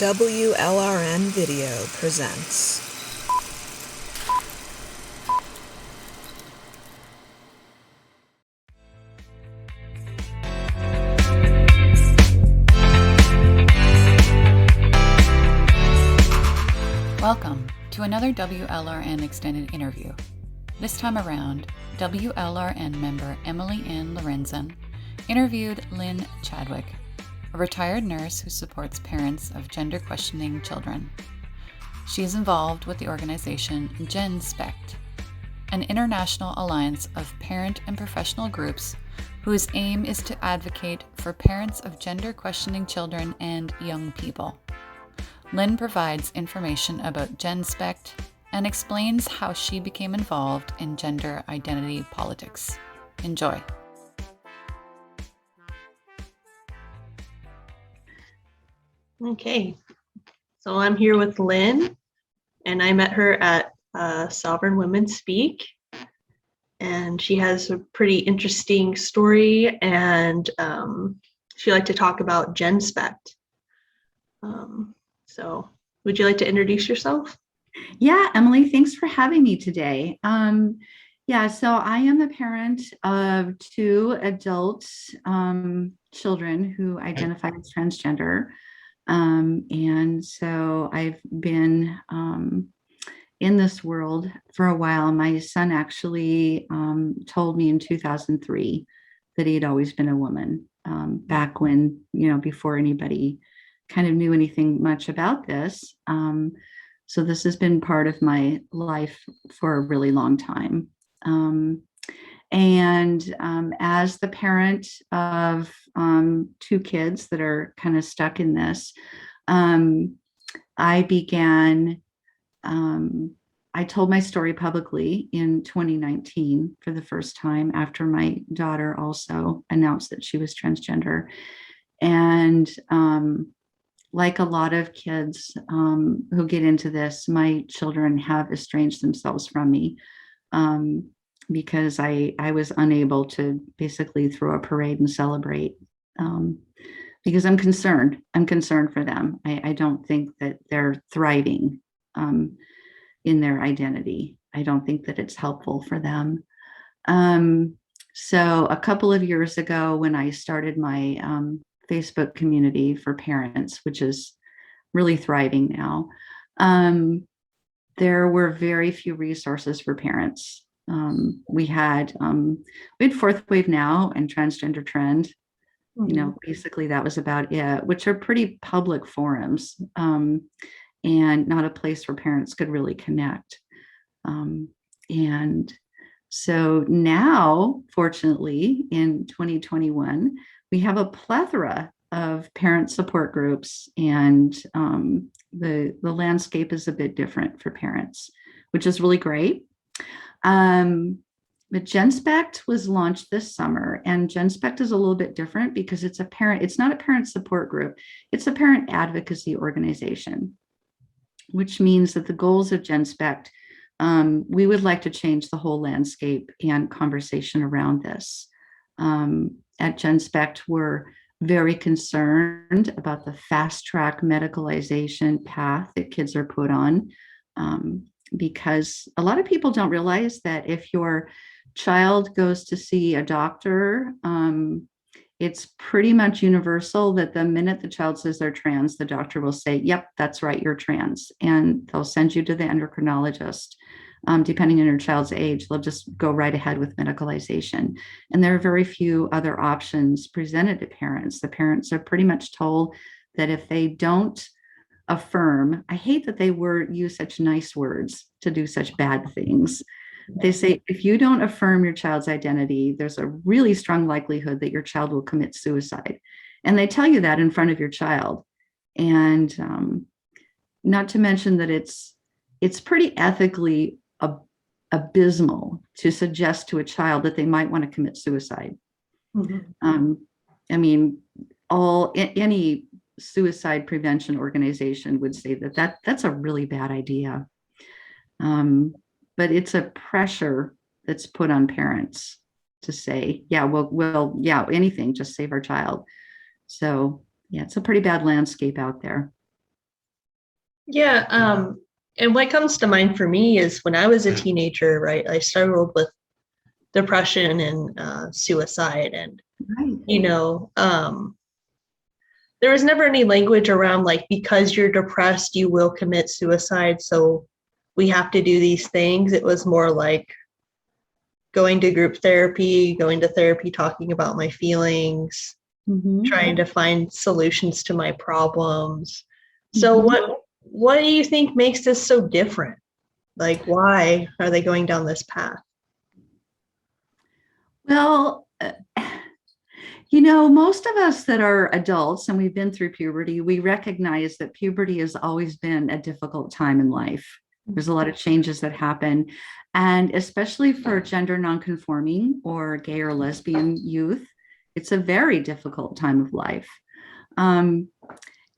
WLRN Video presents. Welcome to another WLRN extended interview. This time around, WLRN member Emiliann Lorenzen interviewed Lynn Chadwick, a retired nurse who supports parents of gender-questioning children. She is involved with the organization Gen Spec, an international alliance of parent and professional groups whose aim is to advocate for parents of gender-questioning children and young people. Lynn provides information about Gen Spec and explains how she became involved in gender identity politics. Enjoy. Okay, so I'm here with Lynn, and I met her at Sovereign Women Speak, and she has a pretty interesting story, and she liked to talk about Gen Spec. So would you like to introduce yourself? Yeah, Emily, thanks for having me today. So I am the parent of two adult children who identify as transgender. And so I've been in this world for a while. My son actually told me in 2003 that he had always been a woman, back when, before anybody kind of knew anything much about this. So this has been part of my life for a really long time. As the parent of two kids that are kind of stuck in this, I told my story publicly in 2019 for the first time after my daughter also announced that she was transgender. And like a lot of kids who get into this, my children have estranged themselves from me because I was unable to basically throw a parade and celebrate because I'm concerned. I'm concerned for them. I don't think that they're thriving in their identity. I don't think that it's helpful for them. So a couple of years ago, when I started my Facebook community for parents, which is really thriving now, there were very few resources for parents. We had Fourth Wave Now and Transgender Trend. Basically that was about it, which are pretty public forums and not a place where parents could really connect. And so now, fortunately, in 2021, we have a plethora of parent support groups, and the landscape is a bit different for parents, which is really great. But Genspect was launched this summer, and Genspect is a little bit different because it's not a parent support group, it's a parent advocacy organization, which means that the goals of Genspect, we would like to change the whole landscape and conversation around this. At Genspect, we're very concerned about the fast track medicalization path that kids are put on, because a lot of people don't realize that if your child goes to see a doctor, it's pretty much universal that the minute the child says they're trans, the doctor will say, yep, that's right, you're trans. And they'll send you to the endocrinologist. Depending on your child's age, they'll just go right ahead with medicalization. And there are very few other options presented to parents. The parents are pretty much told that if they don't affirm, I hate that they use such nice words to do such bad things. They say, if you don't affirm your child's identity, there's a really strong likelihood that your child will commit suicide. And they tell you that in front of your child. And not to mention that it's pretty ethically abysmal to suggest to a child that they might want to commit suicide. Mm-hmm. Any suicide prevention organization would say that's a really bad idea. But it's a pressure that's put on parents to say, anything, just save our child. So yeah, it's a pretty bad landscape out there. Yeah. And what comes to mind for me is when I was a teenager, right, I struggled with depression and suicide. And, Right. there was never any language around like, because you're depressed, you will commit suicide. So we have to do these things. It was more like going to group therapy, going to therapy, talking about my feelings, Mhm. trying to find solutions to my problems. So Mhm. what do you think makes this so different? Like, why are they going down this path? Well, most of us that are adults and we've been through puberty, we recognize that puberty has always been a difficult time in life. There's a lot of changes that happen. And especially for gender nonconforming or gay or lesbian youth, it's a very difficult time of life. Um,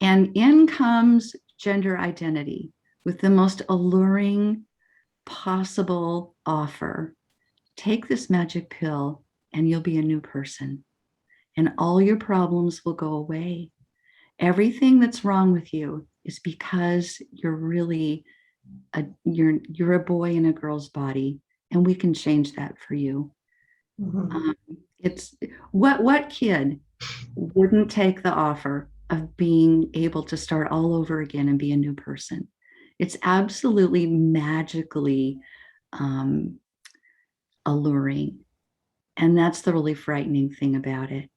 and in comes gender identity with the most alluring possible offer. Take this magic pill and you'll be a new person, and all your problems will go away. Everything that's wrong with you is because you're really you're a boy in a girl's body, and we can change that for you. Mhm. Um, it's what kid wouldn't take the offer of being able to start all over again and be a new person? It's absolutely magically um, alluring. And that's the really frightening thing about it.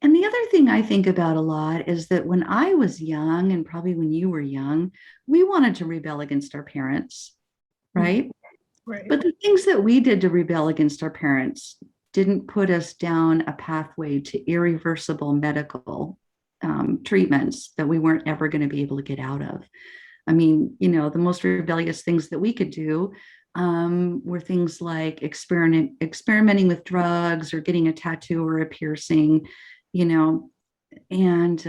And the other thing I think about a lot is that when I was young, and probably when you were young, we wanted to rebel against our parents, right? Right. But the things that we did to rebel against our parents didn't put us down a pathway to irreversible medical treatments that we weren't ever going to be able to get out of. I mean, the most rebellious things that we could do were things like experimenting with drugs or getting a tattoo or a piercing, you know, and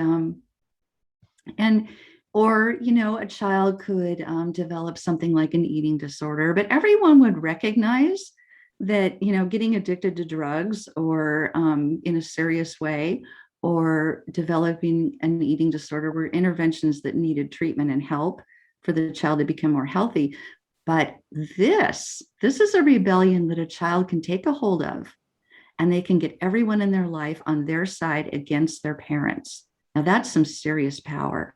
and or a child could develop something like an eating disorder, but everyone would recognize that getting addicted to drugs or in a serious way or developing an eating disorder were interventions that needed treatment and help for the child to become more healthy. But this is a rebellion that a child can take a hold of, and they can get everyone in their life on their side against their parents. Now that's some serious power.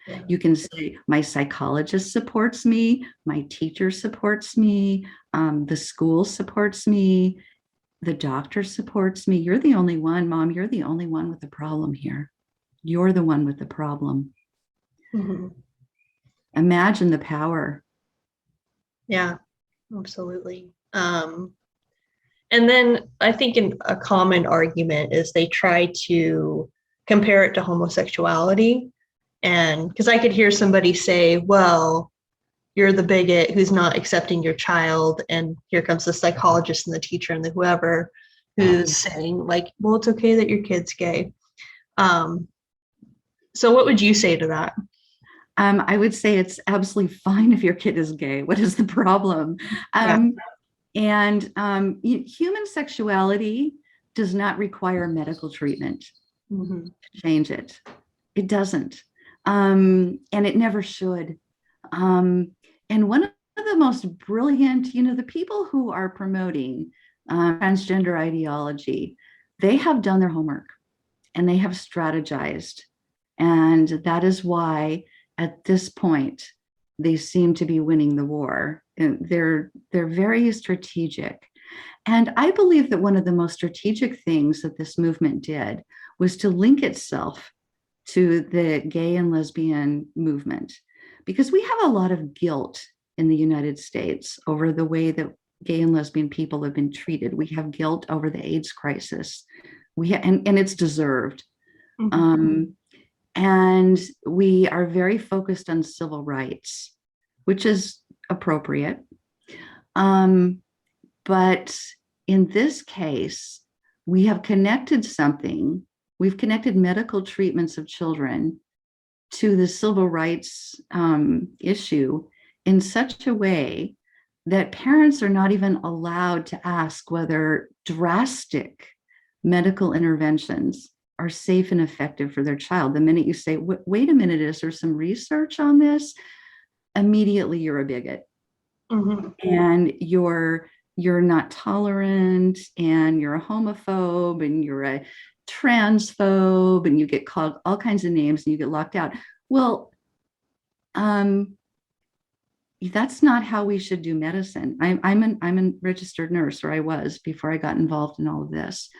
Yeah. You can say, my psychologist supports me, my teacher supports me, the school supports me, the doctor supports me. You're the only one, Mom, you're the only one with the problem here. You're the one with the problem. Mhm. Imagine the power. Yeah, absolutely. And then I think a common argument is they try to compare it to homosexuality. And because I could hear somebody say, well, you're the bigot who's not accepting your child. And here comes the psychologist and the teacher and the whoever who's saying, like, well, it's okay that your kid's gay. So what would you say to that? I would say it's absolutely fine if your kid is gay. What is the problem? Yeah. And human sexuality does not require medical treatment Mhm. to change it. It doesn't. And it never should. And one of the most brilliant, the people who are promoting transgender ideology, they have done their homework and they have strategized. And that is why at this point, they seem to be winning the war. And they're very strategic. And I believe that one of the most strategic things that this movement did was to link itself to the gay and lesbian movement, because we have a lot of guilt in the United States over the way that gay and lesbian people have been treated. We have guilt over the AIDS crisis. And it's deserved. Mhm. And we are very focused on civil rights, which is appropriate. But in this case, we have connected something. We've connected medical treatments of children to the civil rights issue in such a way that parents are not even allowed to ask whether drastic medical interventions are safe and effective for their child. The minute you say, wait a minute, is there some research on this? immediately you're a bigot. Mhm. And you're not tolerant, and you're a homophobe, and you're a transphobe, and you get called all kinds of names, and you get locked out. Well, that's not how we should do medicine. I'm a registered nurse, or I was before I got involved in all of this.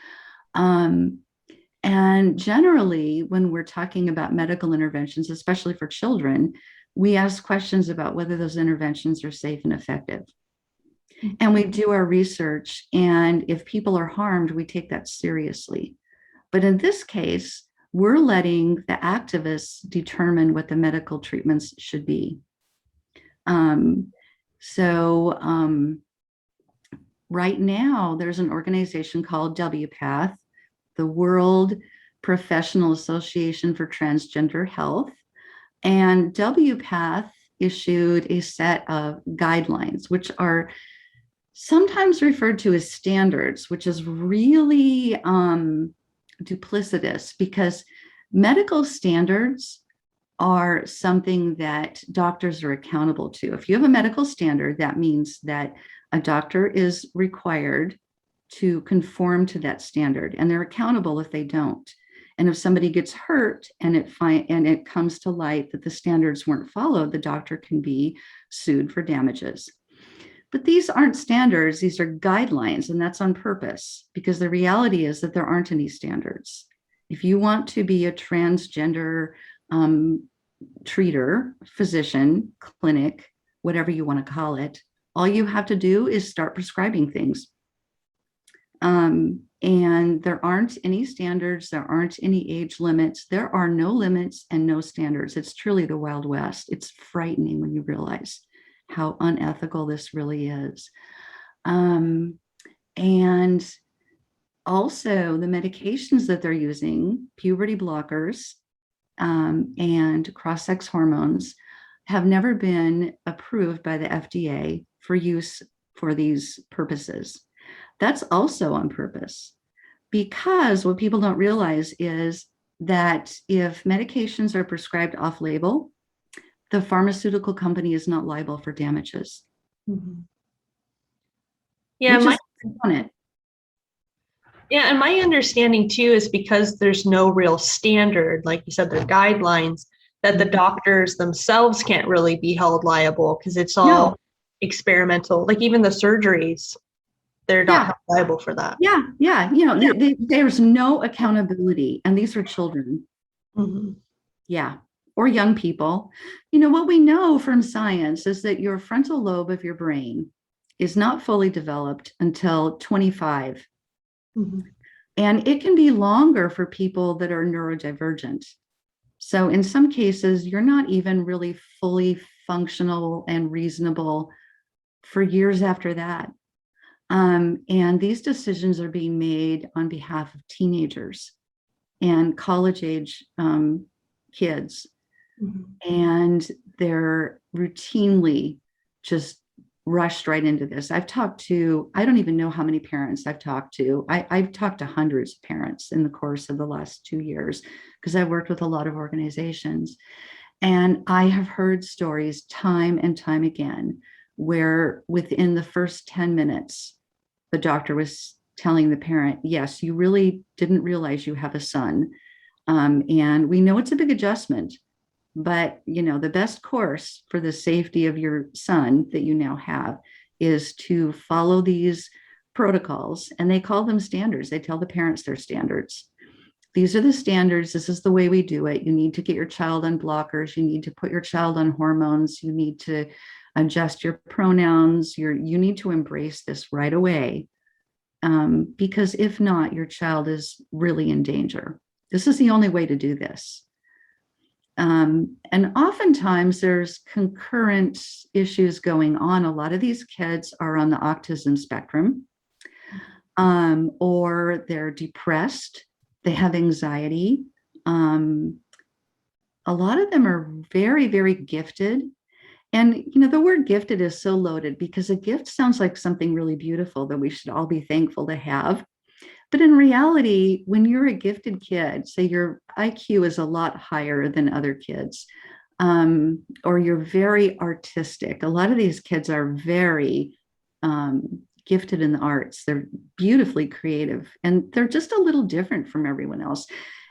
And generally, when we're talking about medical interventions, especially for children, we ask questions about whether those interventions are safe and effective. And we do our research. And if people are harmed, we take that seriously. But in this case, we're letting the activists determine what the medical treatments should be. Right now, there's an organization called WPATH, the World Professional Association for Transgender Health. And WPATH issued a set of guidelines, which are sometimes referred to as standards, which is really duplicitous, because medical standards are something that doctors are accountable to. If you have a medical standard, that means that a doctor is required to conform to that standard, and they're accountable if they don't. And if somebody gets hurt and it comes to light that the standards weren't followed, the doctor can be sued for damages. But these aren't standards, these are guidelines, and that's on purpose, because the reality is that there aren't any standards. If you want to be a transgender treater, physician, clinic, whatever you want to call it, all you have to do is start prescribing things. And there aren't any standards, there aren't any age limits, there are no limits and no standards. It's truly the Wild West. It's frightening when you realize how unethical this really is. And also the medications that they're using, puberty blockers and cross-sex hormones, have never been approved by the FDA for use for these purposes. That's also on purpose, because what people don't realize is that if medications are prescribed off-label, the pharmaceutical company is not liable for damages. Mhm. Yeah, and my understanding too is because there's no real standard, like you said, they're guidelines, that the doctors themselves can't really be held liable, because it's all experimental. Like even the surgeries, they're not held liable for that. There's no accountability, and these are children. Mm-hmm. Yeah. Or young people. What we know from science is that your frontal lobe of your brain is not fully developed until 25. Mm-hmm. And it can be longer for people that are neurodivergent. So in some cases, you're not even really fully functional and reasonable for years after that. And these decisions are being made on behalf of teenagers and college age kids. Mm-hmm. And they're routinely just rushed right into this. I've talked to, I don't even know how many parents I've talked to. I've talked to hundreds of parents in the course of the last 2 years, because I've worked with a lot of organizations. And I have heard stories time and time again where within the first 10 minutes, the doctor was telling the parent, yes, you really didn't realize you have a son. And we know it's a big adjustment, but the best course for the safety of your son that you now have is to follow these protocols. And they call them standards. They tell the parents they're standards. These are the standards. This is the way we do it. You need to get your child on blockers. You need to put your child on hormones. You need to adjust your pronouns. You need to embrace this right away, because if not, your child is really in danger. This is the only way to do this. And oftentimes there's concurrent issues going on. A lot of these kids are on the autism spectrum, or they're depressed, they have anxiety. A lot of them are very, very gifted. And, the word gifted is so loaded, because a gift sounds like something really beautiful that we should all be thankful to have. But in reality, when you're a gifted kid, say your IQ is a lot higher than other kids, or you're very artistic. A lot of these kids are very gifted in the arts. They're beautifully creative, and they're just a little different from everyone else.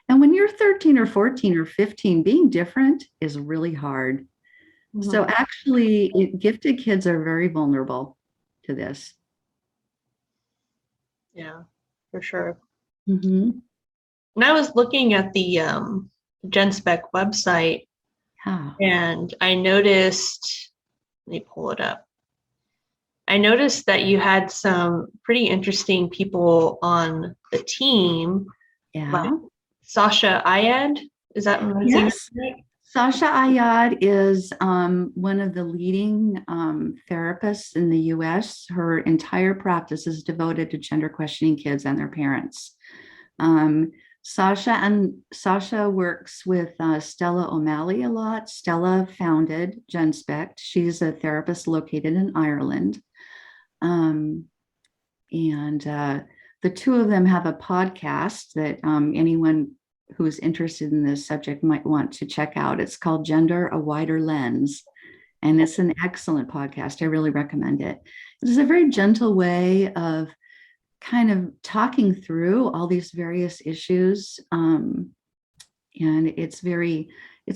And when you're 13 or 14 or 15, being different is really hard. So actually, gifted kids are very vulnerable to this. Yeah, for sure. Mm-hmm. And I was looking at the Gen Spec website, Yeah. and I noticed, let me pull it up. I noticed that you had some pretty interesting people on the team, like Yeah. Sasha Ayad. Is that what I'm saying Yes. right? Sasha Ayad is one of the leading therapists in the US. Her entire practice is devoted to gender questioning kids and their parents. Sasha works with Stella O'Malley a lot. Stella founded Genspect. She's a therapist located in Ireland. And the two of them have a podcast that anyone who's interested in this subject might want to check out. It's called Gender, A Wider Lens. And it's an excellent podcast. I really recommend it. It's a very gentle way of kind of talking through all these various issues. And it's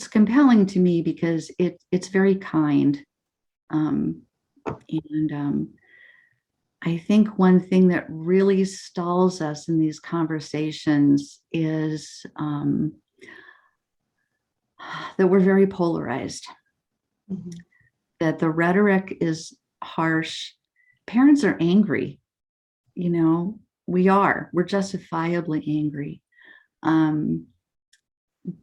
compelling to me because it's very kind. I think one thing that really stalls us in these conversations is that we're very polarized, that the rhetoric is harsh. Parents are angry, we're justifiably angry.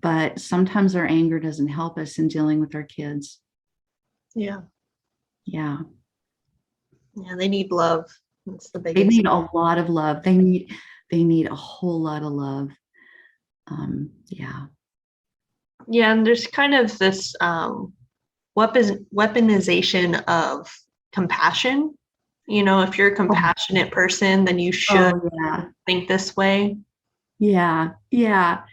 But sometimes our anger doesn't help us in dealing with our kids. Yeah. Yeah. Yeah, they need love. That's the biggest. They need a lot of love. They need a whole lot of love. Yeah. Yeah, and there's kind of this weaponization of compassion. If you're a compassionate person, then you should think this way. Yeah. It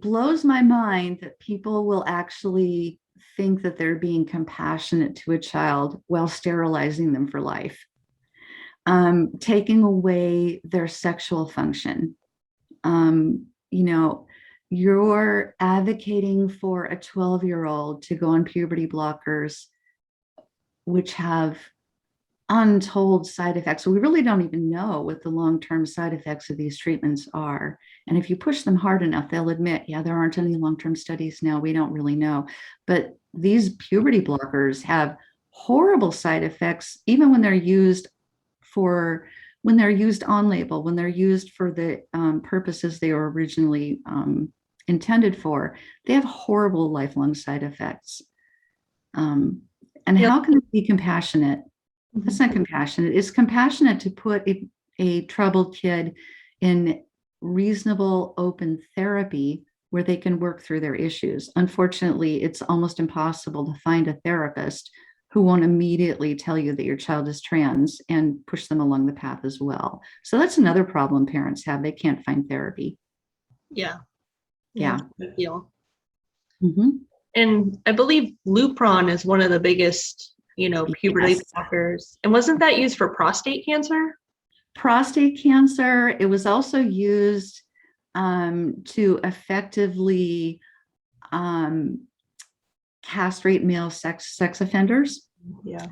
blows my mind that people will actually think that they're being compassionate to a child while sterilizing them for life, taking away their sexual function. You're advocating for a 12-year-old to go on puberty blockers, which have untold side effects. We really don't even know what the long-term side effects of these treatments are. And if you push them hard enough, they'll admit, yeah, there aren't any long-term studies now. We don't really know. But these puberty blockers have horrible side effects, even when they're used on label, when they're used for the purposes they were originally intended for. They have horrible lifelong side effects. And how can it be compassionate? That's not compassionate. It's compassionate to put a troubled kid in reasonable, open therapy where they can work through their issues. Unfortunately, it's almost impossible to find a therapist who won't immediately tell you that your child is trans and push them along the path as well. So that's another problem parents have. They can't find therapy. Yeah. Yeah. Big deal. Mm-hmm. And I believe Lupron is one of the biggest puberty blockers. And wasn't that used for prostate cancer? Prostate cancer. It was also used to effectively castrate male sex offenders. Yeah.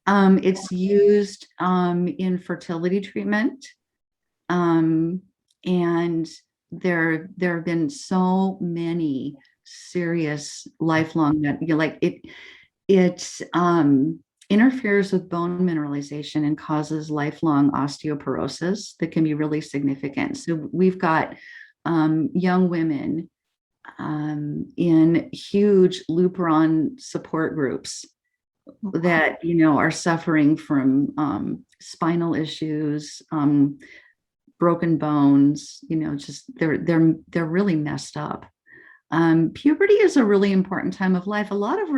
It's used in fertility treatment. And there have been so many serious lifelong it interferes with bone mineralization and causes lifelong osteoporosis that can be really significant. So we've got young women in huge Lupron support groups that are suffering from spinal issues, broken bones. Just they're really messed up. Puberty is a really important time of life. A lot of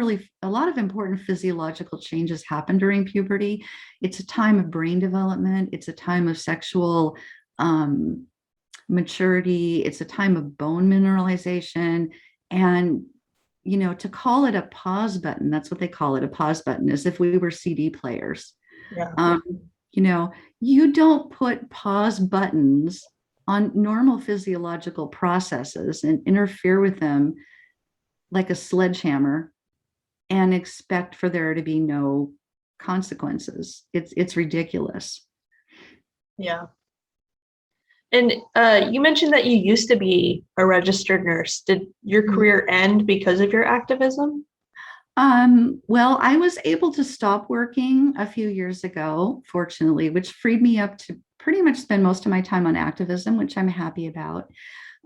important physiological changes happen during puberty. It's a time of brain development. It's a time of sexual maturity. It's a time of bone mineralization. And, to call it a pause button, that's what they call it, a pause button, as if we were CD players. Yeah. You know, you don't put pause buttons on normal physiological processes and interfere with them like a sledgehammer and expect for there to be no consequences. It's ridiculous. Yeah. And you mentioned that you used to be a registered nurse. Did your career end because of your activism? Well, I was able to stop working a few years ago, fortunately, which freed me up to pretty much spend most of my time on activism, which I'm happy about.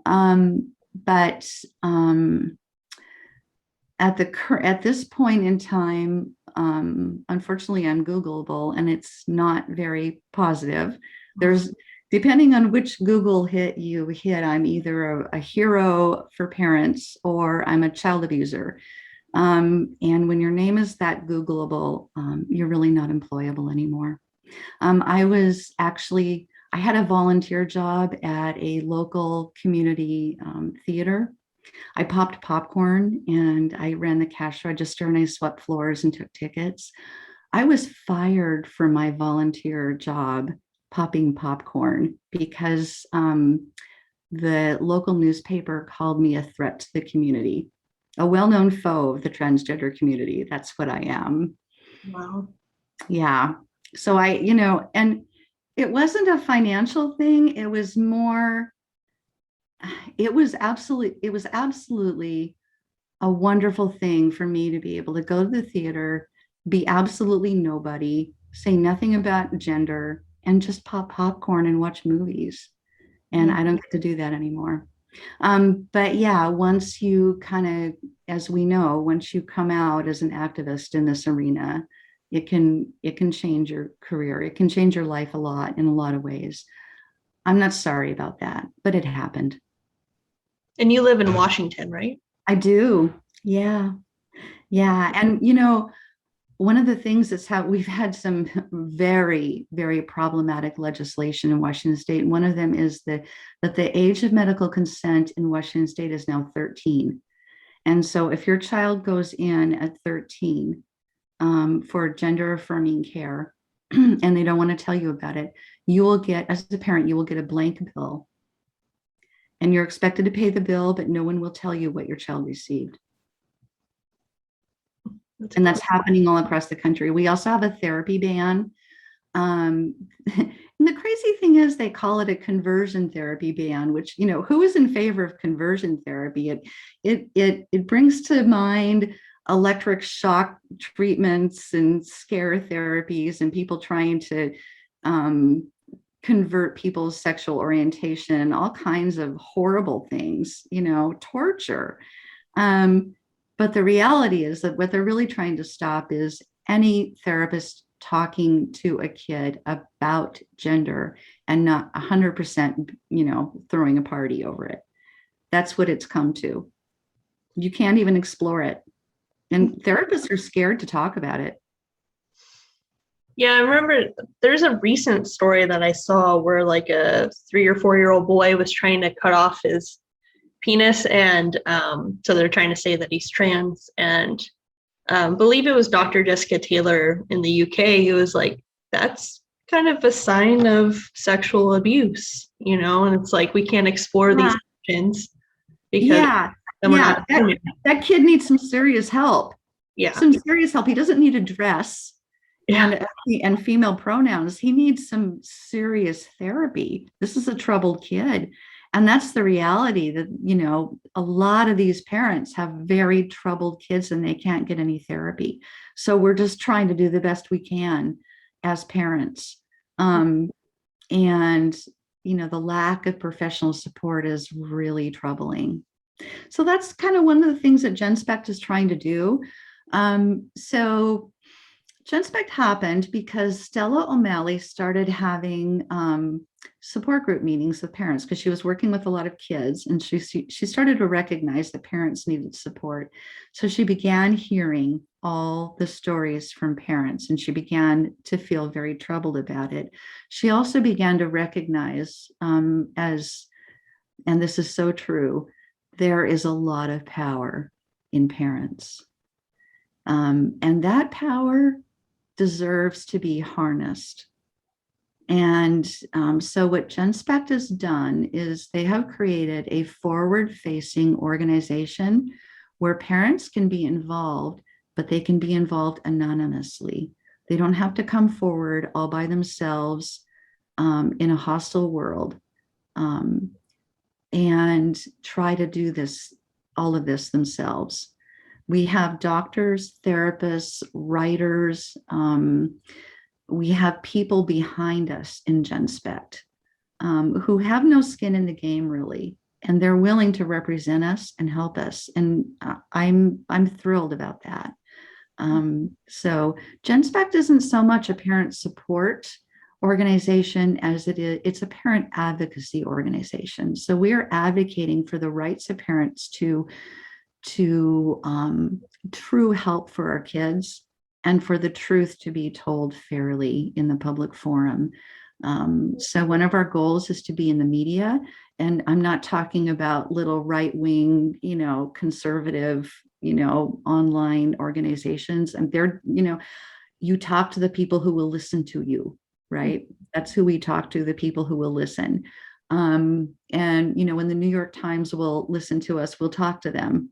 But at this point in time, unfortunately, I'm Googleable, and it's not very positive. There's Depending on which Google hit you hit, I'm either a hero for parents or I'm a child abuser. And when your name is that Googleable, you're really not employable anymore. I had a volunteer job at a local community theater. I popped popcorn and I ran the cash register and I swept floors and took tickets. I was fired for my volunteer job popping popcorn because the local newspaper called me a threat to the community, a well-known foe of the transgender community. That's what I am. Wow. Yeah. So and it wasn't a financial thing. It was absolutely a wonderful thing for me to be able to go to the theater, be absolutely nobody, say nothing about gender, and just pop popcorn and watch movies. And I don't get to do that anymore. But yeah, once you as we know, once you come out as an activist in this arena, it can change your career. It can change your life a lot in a lot of ways. I'm not sorry about that, but it happened. And you live in Washington, right? I do. Yeah. Yeah. And, one of the things that's how we've had some very, very problematic legislation in Washington state. And one of them is that the age of medical consent in Washington state is now 13. And so if your child goes in at 13 for gender affirming care and they don't want to tell you about it, as a parent, you will get a blank bill. And you're expected to pay the bill, but no one will tell you what your child received. And that's happening all across the country. We also have a therapy ban. And the crazy thing is they call it a conversion therapy ban, which, who is in favor of conversion therapy? It brings to mind electric shock treatments and scare therapies and people trying to convert people's sexual orientation, all kinds of horrible things, torture. But the reality is that what they're really trying to stop is any therapist talking to a kid about gender and not 100%, throwing a party over it. That's what it's come to. You can't even explore it. And therapists are scared to talk about it. Yeah, I remember there's a recent story that I saw where like a 3 or 4-year-old boy was trying to cut off his penis, and so they're trying to say that he's trans, and believe it was Dr. Jessica Taylor in the UK who was like, that's kind of a sign of sexual abuse, and it's like we can't explore these options because that kid needs some serious help. Yeah, some serious help. He doesn't need a dress and female pronouns. He needs some serious therapy. This is a troubled kid. And that's the reality that, a lot of these parents have very troubled kids and they can't get any therapy. So we're just trying to do the best we can as parents. And, the lack of professional support is really troubling. So that's kind of one of the things that Genspect is trying to do. So Genspect happened because Stella O'Malley started having support group meetings with parents because she was working with a lot of kids, and she started to recognize that parents needed support. So she began hearing all the stories from parents, and she began to feel very troubled about it. She also began to recognize and this is so true, there is a lot of power in parents. And that power deserves to be harnessed. And so what Genspect has done is they have created a forward-facing organization where parents can be involved, but they can be involved anonymously. They don't have to come forward all by themselves in a hostile world and try to do all of this themselves. We have doctors, therapists, writers. We have people behind us in Genspect who have no skin in the game, really, and they're willing to represent us and help us. And I'm thrilled about that. So Genspect isn't so much a parent support organization as it's a parent advocacy organization. So we are advocating for the rights of parents to true help for our kids and for the truth to be told fairly in the public forum. So one of our goals is to be in the media, and I'm not talking about little right-wing, conservative, online organizations. And they're, you talk to the people who will listen to you, right? That's who we talk to, the people who will listen. And, when the New York Times will listen to us, we'll talk to them.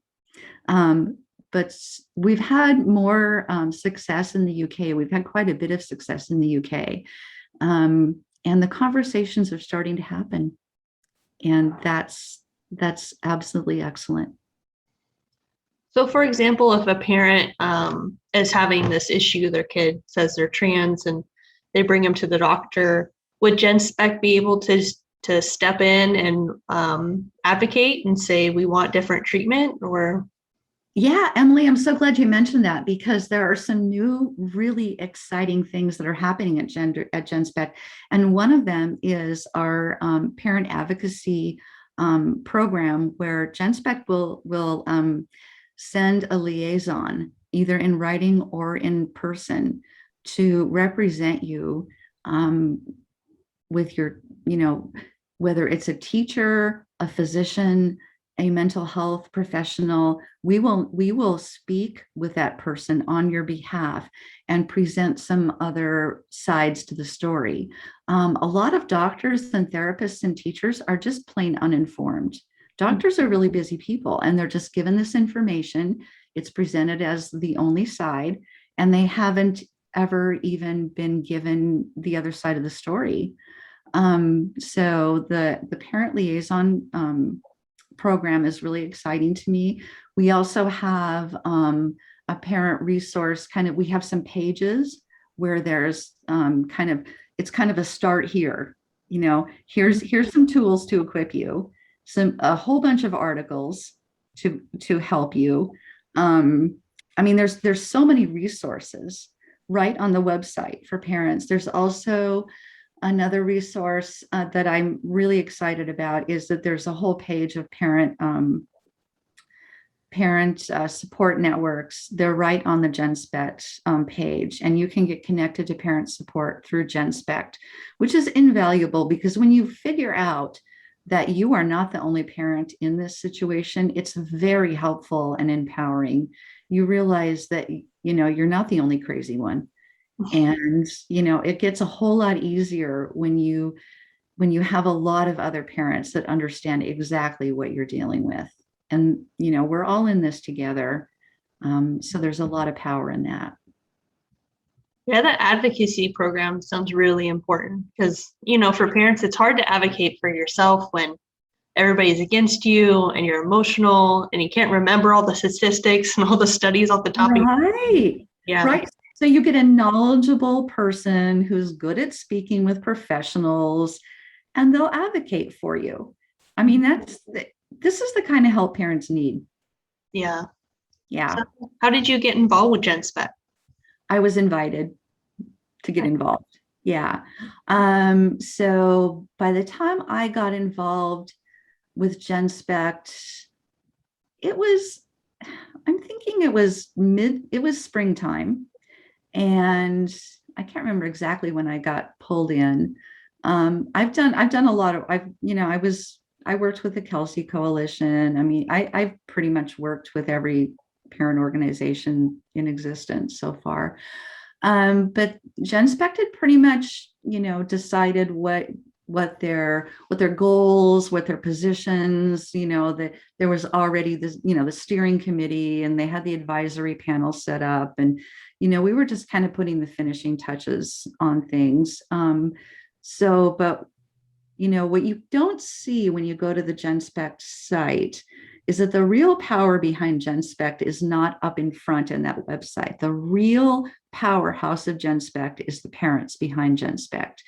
But we've had more success in the UK. We've had quite a bit of success in the UK. And the conversations are starting to happen. And that's absolutely excellent. So for example, if a parent is having this issue, their kid says they're trans and they bring them to the doctor, would Gen Spec be able to step in and advocate and say, we want different treatment? Or? Yeah, Emily, I'm so glad you mentioned that, because there are some new, really exciting things that are happening at Gen Spec. And one of them is our parent advocacy program, where Gen Spec will send a liaison, either in writing or in person, to represent you with your, whether it's a teacher, a physician, a mental health professional. We will speak with that person on your behalf and present some other sides to the story. A lot of doctors and therapists and teachers are just plain uninformed. Doctors are really busy people, and they're just given this information. It's presented as the only side, and they haven't ever even been given the other side of the story. So the parent liaison program is really exciting to me. We also have a parent resource, we have some pages where there's it's kind of a start here. Here's some tools to equip you, a whole bunch of articles to help you. There's so many resources right on the website for parents. There's also another resource that I'm really excited about, is that there's a whole page of parent support networks. They're right on the Genspect page, and you can get connected to parent support through Genspect, which is invaluable, because when you figure out that you are not the only parent in this situation, it's very helpful and empowering. You realize that, you're not the only crazy one. And, it gets a whole lot easier when you have a lot of other parents that understand exactly what you're dealing with. And, we're all in this together. So there's a lot of power in that. Yeah, that advocacy program sounds really important, because, for parents, it's hard to advocate for yourself when everybody's against you and you're emotional and you can't remember all the statistics and all the studies off the top of your head. Right. Yeah. Right. So you get a knowledgeable person who's good at speaking with professionals, and they'll advocate for you. This is the kind of help parents need. Yeah. Yeah. So how did you get involved with Gen Spec? I was invited to get involved. Yeah. So by the time I got involved with Genspect, I'm thinking it was springtime. And I can't remember exactly when I got pulled in. I've done a lot of, I was I worked with the Kelsey Coalition. I mean, I've pretty much worked with every parent organization in existence so far. But Genspect had pretty much, decided what their goals, what their positions, that there was already this, the steering committee, and they had the advisory panel set up. And, we were just kind of putting the finishing touches on things. But what you don't see when you go to the Genspect site is that the real power behind Genspect is not up in front in that website. The real powerhouse of Genspect is the parents behind Genspect.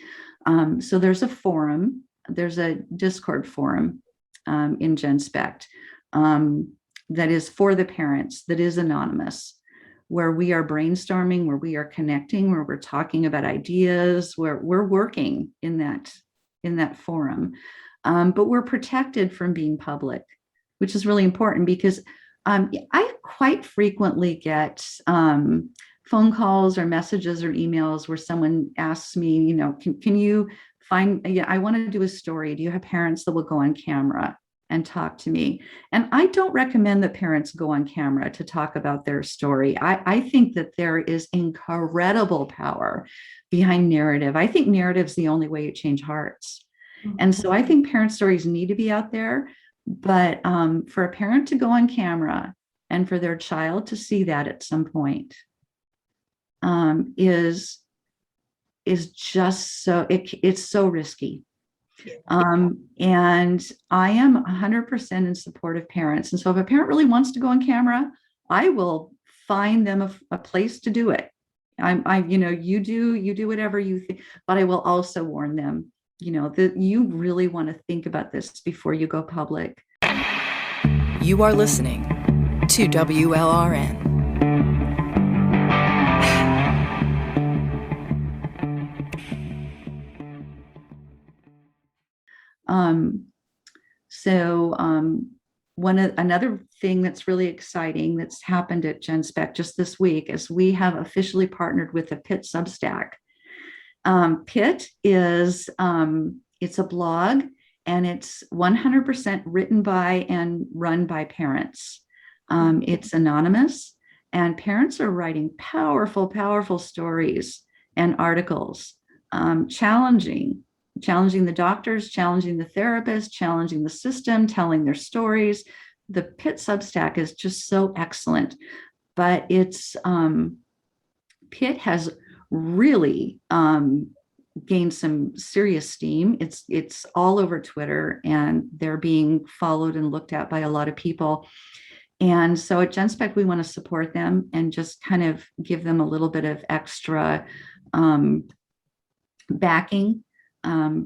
So there's a forum, there's a Discord forum in Genspect that is for the parents, that is anonymous, where we are brainstorming, where we are connecting, where we're talking about ideas, where we're working in that forum. But we're protected from being public, which is really important because I quite frequently get phone calls or messages or emails where someone asks me, can you find, I want to do a story. Do you have parents that will go on camera and talk to me? And I don't recommend that parents go on camera to talk about their story. I think that there is incredible power behind narrative. I think narrative is the only way you change hearts. And so I think parent stories need to be out there, but for a parent to go on camera and for their child to see that at some point is just so, it's so risky. And I am 100% in support of parents. And so if a parent really wants to go on camera, I will find them a place to do it. You do whatever you think, but I will also warn them, that you really want to think about this before you go public. You are listening to WLRN. Another thing that's really exciting that's happened at Genspect just this week is we have officially partnered with the PIT Substack. PIT is it's a blog, and it's 100% written by and run by parents. It's anonymous, and parents are writing powerful stories and articles, challenging the doctors, challenging the therapists, challenging the system, telling their stories. The PIT Substack is just so excellent, but PIT has really gained some serious steam. It's all over Twitter, and they're being followed and looked at by a lot of people. And so at Genspect, we want to support them and just kind of give them a little bit of extra backing,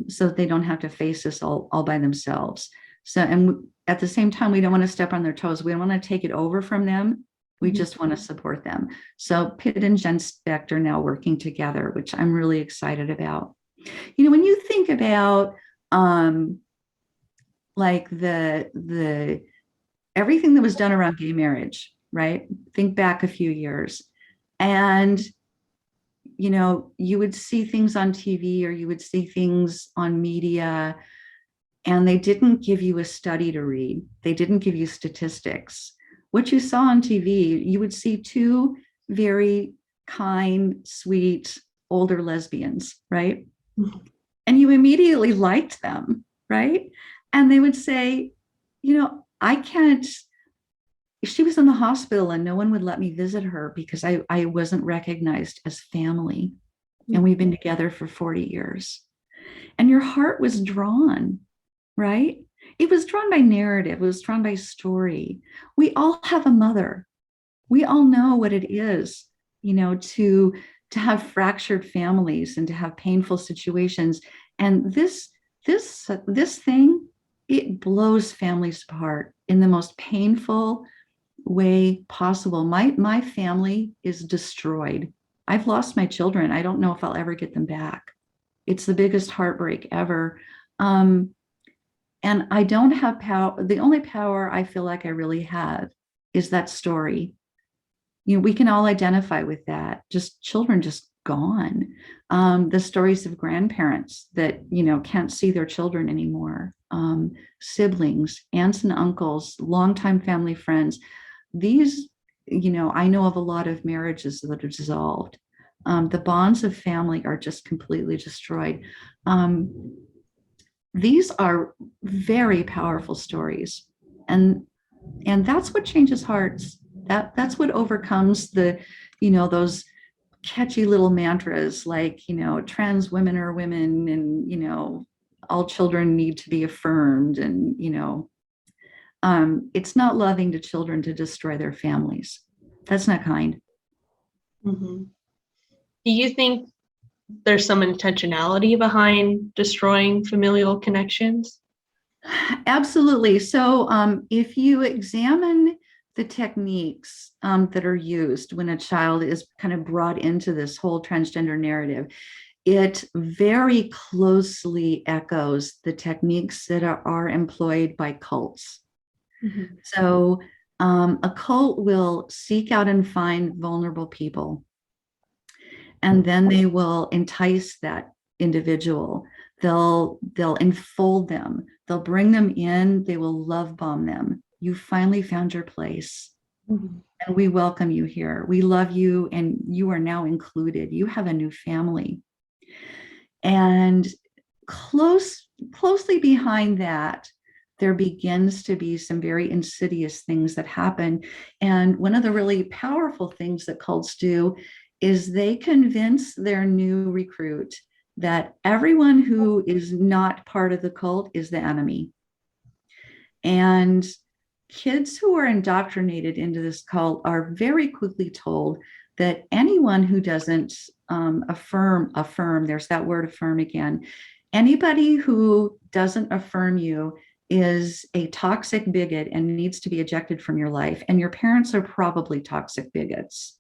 so that they don't have to face this all by themselves. So, and at the same time, we don't want to step on their toes. We don't want to take it over from them. We just want to support them. So PIT and Genspect are now working together, which I'm really excited about. When you think about like the everything that was done around gay marriage, right? Think back a few years, and you would see things on TV or you would see things on media, and they didn't give you a study to read. They didn't give you statistics. What you saw on TV, you would see two very kind, sweet, older lesbians, right? Mm-hmm. And you immediately liked them, right? And they would say, I can't, she was in the hospital and no one would let me visit her because I wasn't recognized as family. Mm-hmm. And we've been together for 40 years. And your heart was drawn, right? It was drawn by narrative. It was drawn by story. We all have a mother. We all know what it is, to have fractured families and to have painful situations. And this thing, it blows families apart in the most painful way possible. My family is destroyed. I've lost my children. I don't know if I'll ever get them back. It's the biggest heartbreak ever. And I don't have power. The only power I feel like I really have is that story. We can all identify with that. Just children just gone. The stories of grandparents that, can't see their children anymore, siblings, aunts and uncles, longtime family friends. These, I know of a lot of marriages that are dissolved. The bonds of family are just completely destroyed. These are very powerful stories. And that's what changes hearts. That's what overcomes those catchy little mantras like, trans women are women, and, all children need to be affirmed. And, it's not loving to children to destroy their families. That's not kind. Mm-hmm. Do you think there's some intentionality behind destroying familial connections? Absolutely. So if you examine the techniques that are used when a child is kind of brought into this whole transgender narrative, it very closely echoes the techniques that are employed by cults. Mm-hmm. So a cult will seek out and find vulnerable people, and then they will entice that individual. They'll enfold them. They'll bring them in. They will love bomb them. You finally found your place. Mm-hmm. And we welcome you here. We love you, and you are now included. You have a new family. And closely behind that, there begins to be some very insidious things that happen. And one of the really powerful things that cults do is they convince their new recruit that everyone who is not part of the cult is the enemy. And kids who are indoctrinated into this cult are very quickly told that anyone who doesn't affirm, there's that word affirm again, anybody who doesn't affirm you is a toxic bigot and needs to be ejected from your life. And your parents are probably toxic bigots.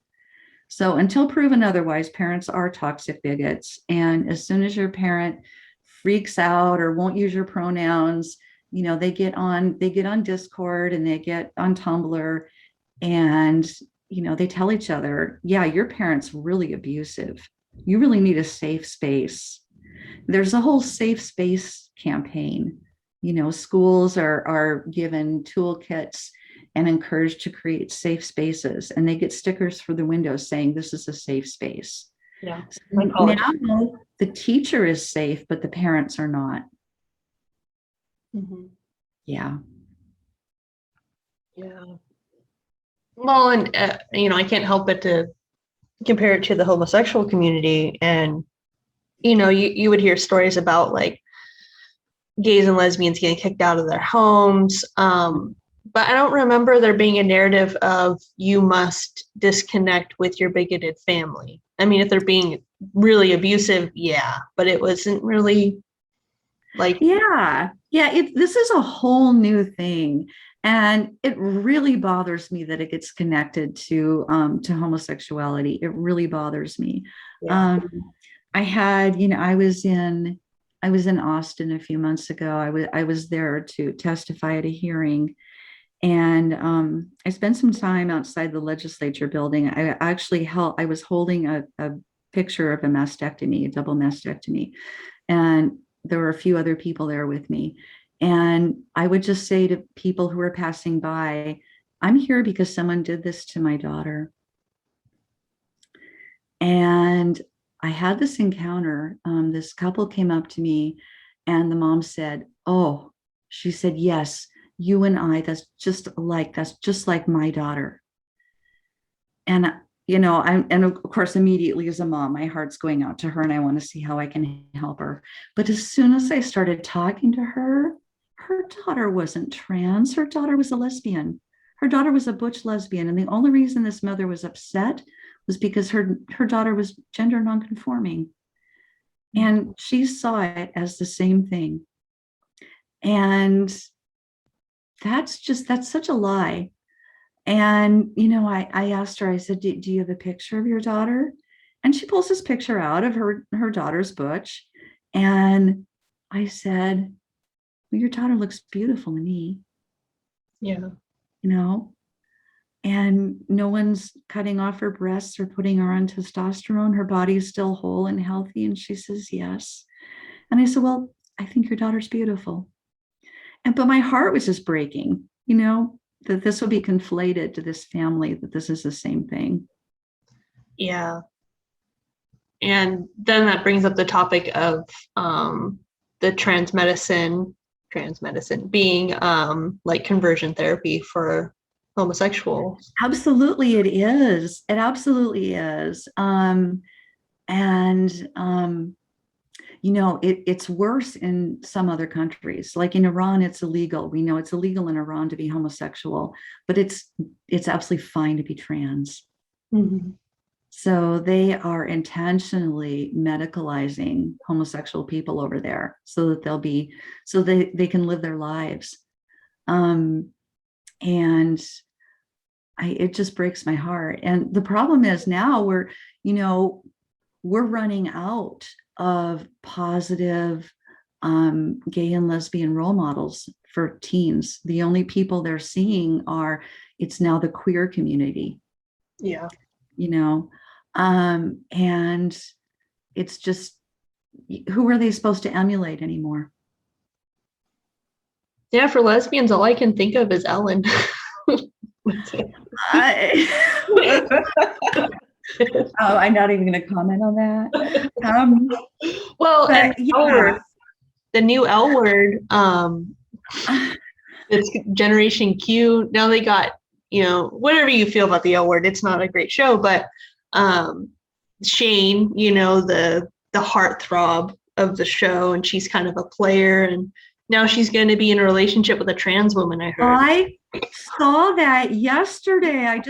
So until proven otherwise, parents are toxic bigots. And as soon as your parent freaks out or won't use your pronouns, they get on Discord and they get on Tumblr, and they tell each other, yeah, your parent's really abusive. You really need a safe space. There's a whole safe space campaign. Schools are given toolkits and encouraged to create safe spaces, and they get stickers for the windows saying this is a safe space. Yeah. Now the teacher is safe, but the parents are not. Mm-hmm. Yeah. Yeah. Well, and I can't help but to compare it to the homosexual community, and you would hear stories about like gays and lesbians getting kicked out of their homes. But I don't remember there being a narrative of you must disconnect with your bigoted family. I mean, if they're being really abusive, yeah, but it wasn't really like. Yeah. This is a whole new thing. And it really bothers me that it gets connected to homosexuality. It really bothers me. Yeah. I was in Austin a few months ago. I was there to testify at a hearing, and I spent some time outside the legislature building. I was holding a picture of a double mastectomy, and there were a few other people there with me. And I would just say to people who are passing by, I'm here because someone did this to my daughter. And I had this encounter. This couple came up to me, and the mom said, "Oh," she said, "yes, you and I, that's just like my daughter." And and of course, immediately as a mom, my heart's going out to her, and I want to see how I can help her. But as soon as I started talking to her daughter wasn't trans. Her daughter was a lesbian. Her daughter was a butch lesbian. And the only reason this mother was upset was because her daughter was gender nonconforming. And she saw it as the same thing. And that's such a lie. And, I asked her, I said, do you have a picture of your daughter? And she pulls this picture out of her daughter's butch. And I said, well, your daughter looks beautiful to me. Yeah. and no one's cutting off her breasts or putting her on testosterone. Her body is still whole and healthy. And she says, yes. And I said, well, I think your daughter's beautiful. But my heart was just breaking, that this would be conflated to this family, that this is the same thing. Yeah. And then that brings up the topic of the trans medicine being like conversion therapy for homosexuals. Absolutely, it is. It absolutely is. It's worse in some other countries. Like in Iran, it's illegal. We know it's illegal in Iran to be homosexual, but it's absolutely fine to be trans. Mm-hmm. So they are intentionally medicalizing homosexual people over there so that they can live their lives. It just breaks my heart. And the problem is now we're running out of positive gay and lesbian role models for teens. The only people they're seeing it's now the queer community. Yeah. And it's just, who are they supposed to emulate anymore? Yeah, for lesbians, all I can think of is Ellen. I'm not even going to comment on that. The new L Word, it's Generation Q. Now they got, whatever you feel about the L Word, it's not a great show, but Shane, the heartthrob of the show, and she's kind of a player, and now she's going to be in a relationship with a trans woman, I heard. I saw that yesterday. I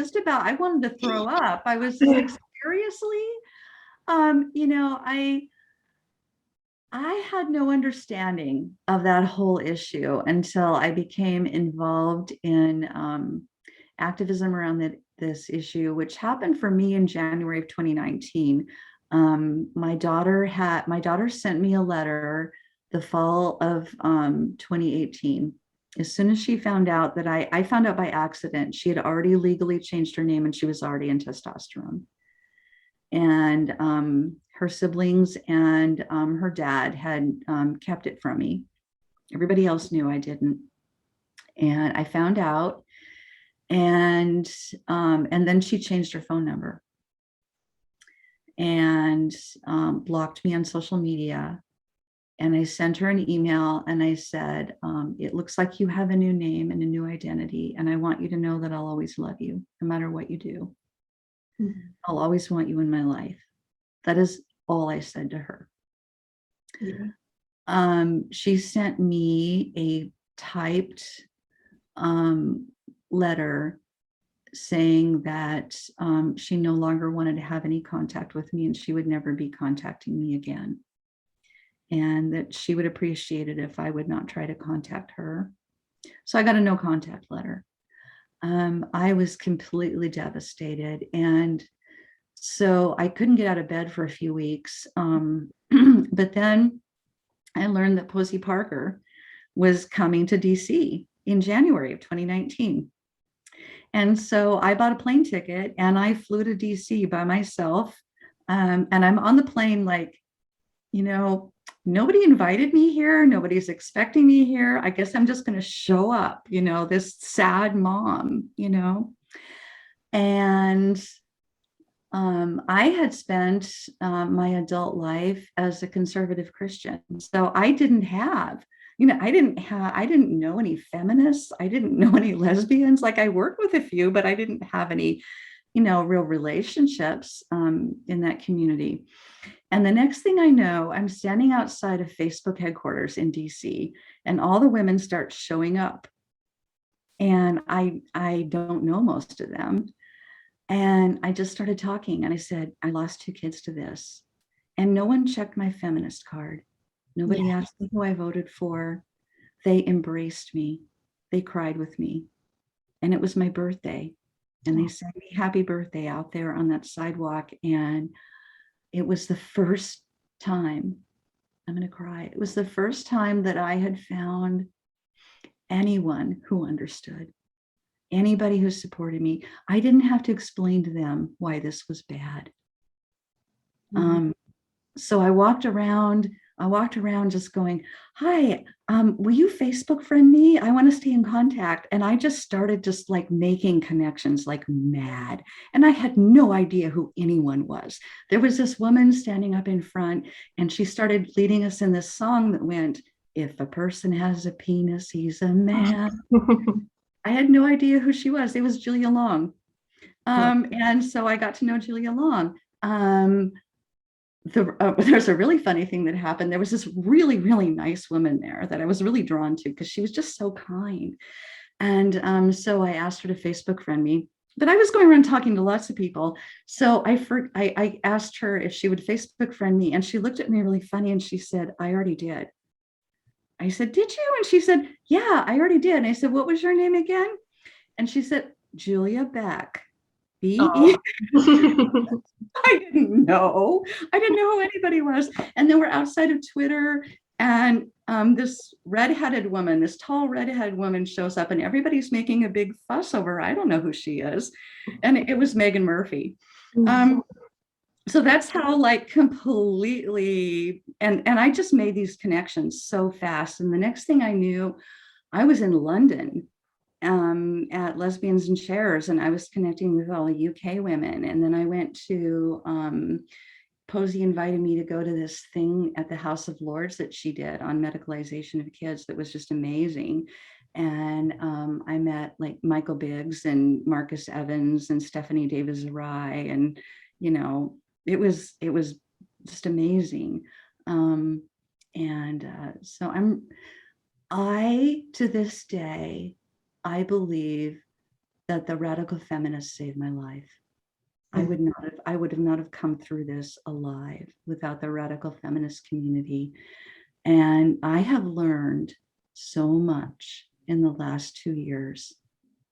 wanted to throw up. I was like, seriously? I had no understanding of that whole issue until I became involved in activism around this issue, which happened for me in January of 2019. My daughter sent me a letter the fall of 2018. As soon as she found out that I found out by accident, she had already legally changed her name and she was already in testosterone. And her siblings and her dad had kept it from me. Everybody else knew, I didn't. And I found out, and then she changed her phone number and blocked me on social media. And I sent her an email and I said, it looks like you have a new name and a new identity. And I want you to know that I'll always love you, no matter what you do. Mm-hmm. I'll always want you in my life. That is all I said to her. Yeah. She sent me a typed letter saying that she no longer wanted to have any contact with me and she would never be contacting me again. And that she would appreciate it if I would not try to contact her. So I got a no contact letter. I was completely devastated. And so I couldn't get out of bed for a few weeks. But then I learned that Posey Parker was coming to DC in January of 2019. And so I bought a plane ticket and I flew to DC by myself. And I'm on the plane like, nobody invited me here. Nobody's expecting me here. I guess I'm just going to show up, this sad mom, And I had spent my adult life as a conservative Christian. So I didn't have, I didn't know any feminists. I didn't know any lesbians. Like I worked with a few, but I didn't have any, real relationships in that community. And the next thing I know, I'm standing outside of Facebook headquarters in DC, and all the women start showing up. And I don't know most of them. And I just started talking and I said, I lost 2 kids to this. And no one checked my feminist card. Nobody asked me who I voted for. They embraced me. They cried with me. And it was my birthday. And they sang me happy birthday out there on that sidewalk. And it was the first time, I'm going to cry. It was the first time that I had found anyone who understood. anybody who supported me. I didn't have to explain to them why this was bad. So I walked around just going, hi, will you Facebook friend me? I want to stay in contact. And I just started just like making connections like mad. And I had no idea who anyone was. There was this woman standing up in front, and she started leading us in this song that went, if a person has a penis, he's a man. I had no idea who she was. It was Julia Long. And so I got to know Julia Long. There's a really funny thing that happened. There was this really, really nice woman there that I was really drawn to because she was just so kind. And so I asked her to Facebook friend me, but I was going around talking to lots of people. So I asked her if she would Facebook friend me, and she looked at me really funny and she said, I already did. I said, did you? And she said, yeah, I already did. And I said, what was your name again? And she said, Julia Beck. B-E. I didn't know who anybody was. And then we're outside of Twitter, and this tall redheaded woman shows up, and everybody's making a big fuss over her. I don't know who she is. And it was Megan Murphy. So that's how like completely, and I just made these connections so fast. And the next thing I knew, I was in London at Lesbians in Chairs, and I was connecting with all the UK women. And then I went to, Posey invited me to go to this thing at the House of Lords that she did on medicalization of kids that was just amazing. And I met like Michael Biggs and Marcus Evans and Stephanie Davis-Rai, and it was just amazing. So to this day, I believe that the radical feminists saved my life. I would not have come through this alive without the radical feminist community. And I have learned so much in the last 2 years.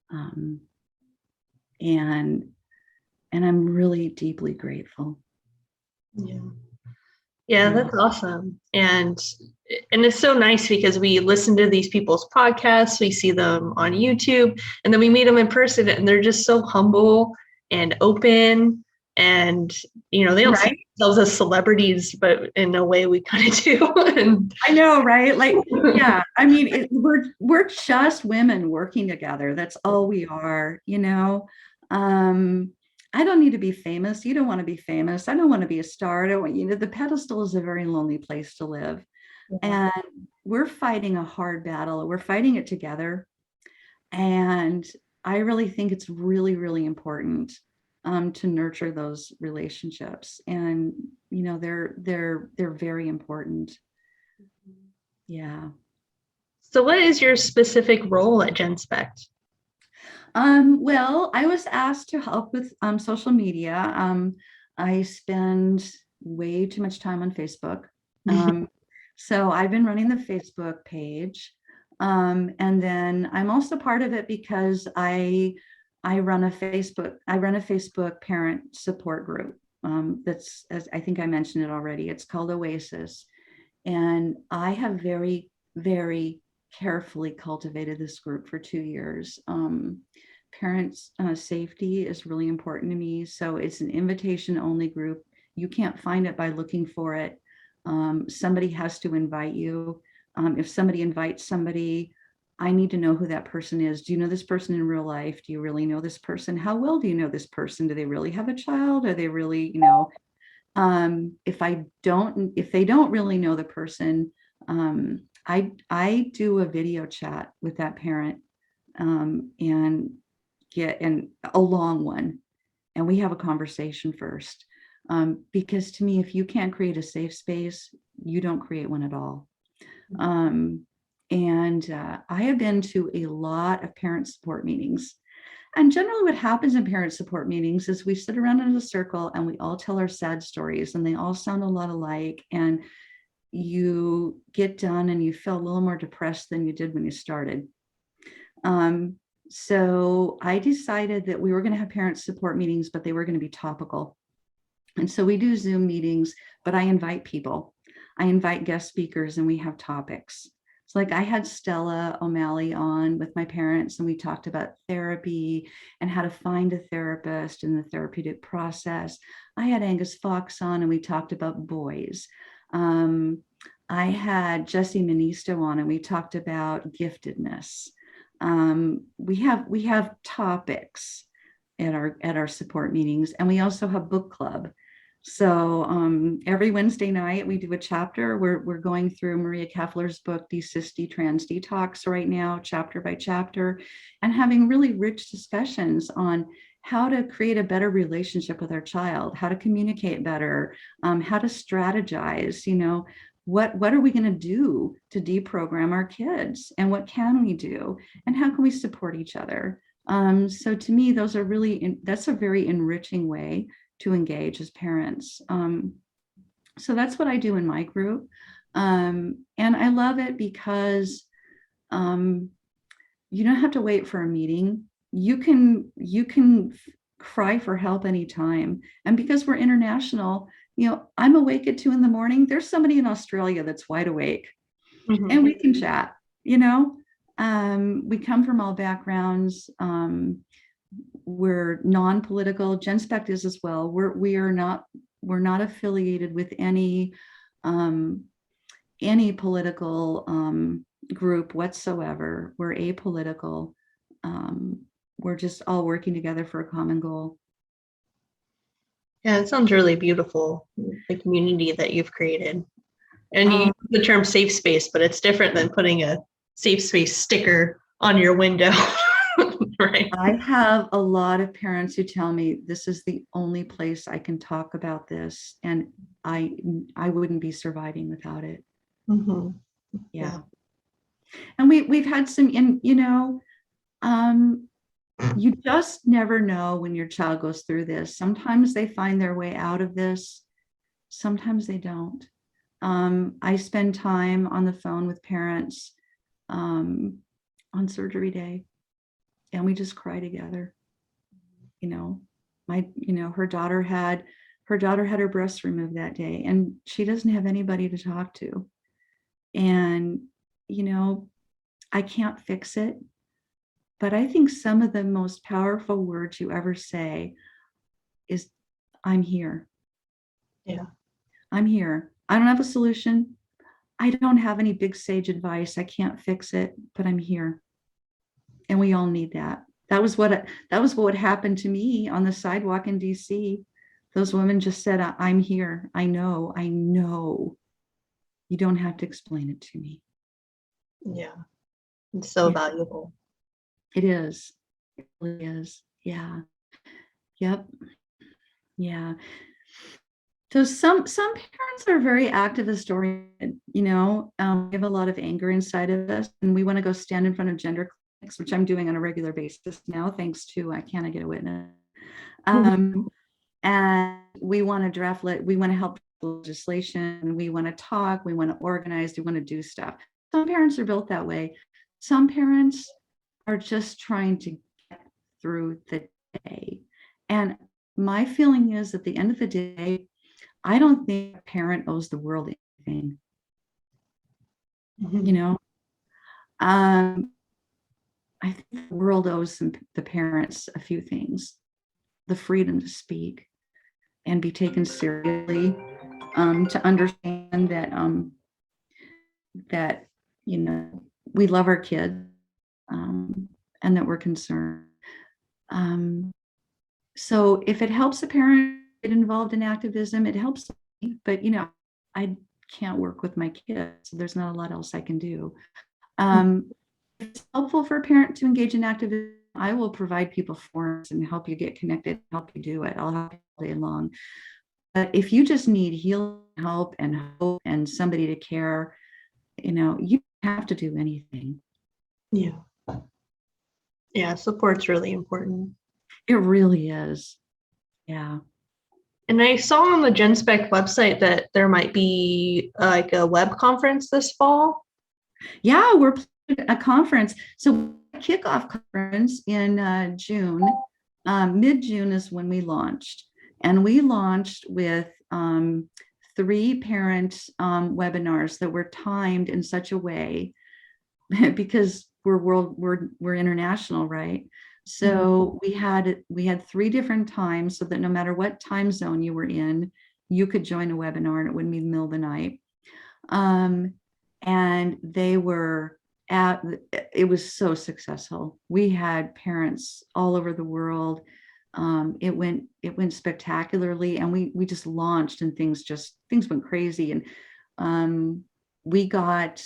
And I'm really deeply grateful. Yeah, that's awesome. And it's so nice because we listen to these people's podcasts, we see them on YouTube, and then we meet them in person, and they're just so humble and open, and they don't see themselves as celebrities, but in a way we kind of do. And I know, right? Like, yeah, I mean, we're just women working together. That's all we are, I don't need to be famous. You don't want to be famous. I don't want to be a star. I don't want, the pedestal is a very lonely place to live. And we're fighting a hard battle. We're fighting it together. And I really think it's really, really important to nurture those relationships. And, they're very important. Yeah. So what is your specific role at Genspect? Well, I was asked to help with social media. I spend way too much time on Facebook. So I've been running the Facebook page. And then I'm also part of it because I run a Facebook parent support group. That's, as I think I mentioned it already, it's called Oasis. And I have very, very carefully cultivated this group for 2 years. Parents' safety is really important to me. So it's an invitation only group. You can't find it by looking for it. Somebody has to invite you. If somebody invites somebody, I need to know who that person is. Do you know this person in real life? Do you really know this person? How well do you know this person? Do they really have a child? Are they really, if they don't really know the person, I do a video chat with that parent and get a long one, and we have a conversation first. Because to me, if you can't create a safe space, you don't create one at all. I have been to a lot of parent support meetings. And generally what happens in parent support meetings is we sit around in a circle and we all tell our sad stories, and they all sound a lot alike. And you get done and you feel a little more depressed than you did when you started. So I decided that we were going to have parent support meetings, but they were going to be topical. And so we do Zoom meetings, but I invite people. I invite guest speakers and we have topics. So like I had Stella O'Malley on with my parents, and we talked about therapy and how to find a therapist and the therapeutic process. I had Angus Fox on, and we talked about boys. I had Jesse Ministo on, and we talked about giftedness. We have topics at our support meetings, and we also have book club. So every Wednesday night we do a chapter. We're going through Maria Keffler's book Desist, Detrans, Detox right now, chapter by chapter, and having really rich discussions on how to create a better relationship with our child, how to communicate better, how to strategize, what are we going to do to deprogram our kids, and what can we do, and how can we support each other? So to me, those are that's a very enriching way to engage as parents. So that's what I do in my group. And I love it because you don't have to wait for a meeting. You can cry for help anytime. And because we're international, I'm awake at 2 a.m. There's somebody in Australia that's wide awake, and we can chat. We come from all backgrounds. We're non-political. Gen Spec is as well. We're not affiliated with any political group whatsoever. We're apolitical. We're just all working together for a common goal. Yeah, it sounds really beautiful, the community that you've created. And you use the term safe space, but it's different than putting a safe space sticker on your window. Right. I have a lot of parents who tell me this is the only place I can talk about this, and I wouldn't be surviving without it. Mm-hmm. Yeah. And we've had some you just never know when your child goes through this. Sometimes they find their way out of this. Sometimes they don't. I spend time on the phone with parents on surgery day, and we just cry together. Her daughter had her breasts removed that day, and she doesn't have anybody to talk to. And, I can't fix it, but I think some of the most powerful words you ever say is, I'm here. Yeah. I'm here. I don't have a solution. I don't have any big sage advice. I can't fix it, but I'm here. And we all need that. That was what happened to me on the sidewalk in DC. Those women just said, I'm here. I know. You don't have to explain it to me. Yeah. It's so valuable. It is. It really is. Yeah. Yep. Yeah. So some parents are very activist oriented, we have a lot of anger inside of us, and we want to go stand in front of gender clinics, which I'm doing on a regular basis now, thanks to Can I Get a Witness? And we want to we want to help legislation, we want to talk, we want to organize, we want to do stuff. Some parents are built that way. Some parents are just trying to get through the day. And my feeling is, at the end of the day, I don't think a parent owes the world anything. I think the world owes the parents a few things: the freedom to speak and be taken seriously, to understand that we love our kids, and that we're concerned. So if it helps a parent get involved in activism, it helps me. But I can't work with my kids, so there's not a lot else I can do. If it's helpful for a parent to engage in activism, I will provide people forums and help you get connected, help you do it. I'll help you all day long. But if you just need healing, help, and hope, and somebody to care, you don't have to do anything. Yeah. Yeah, support's really important. It really is. Yeah. And I saw on the Gen Spec website that there might be like a web conference this fall. Yeah, we're planning a conference. So kickoff conference in June. Mid-June is when we launched. And we launched with 3 parent webinars that were timed in such a way because we're international, right? So we had 3 different times, so that no matter what time zone you were in, you could join a webinar and it wouldn't be the middle of the night. And they were it was so successful. We had parents all over the world. It went spectacularly, and we just launched, and things went crazy. And we got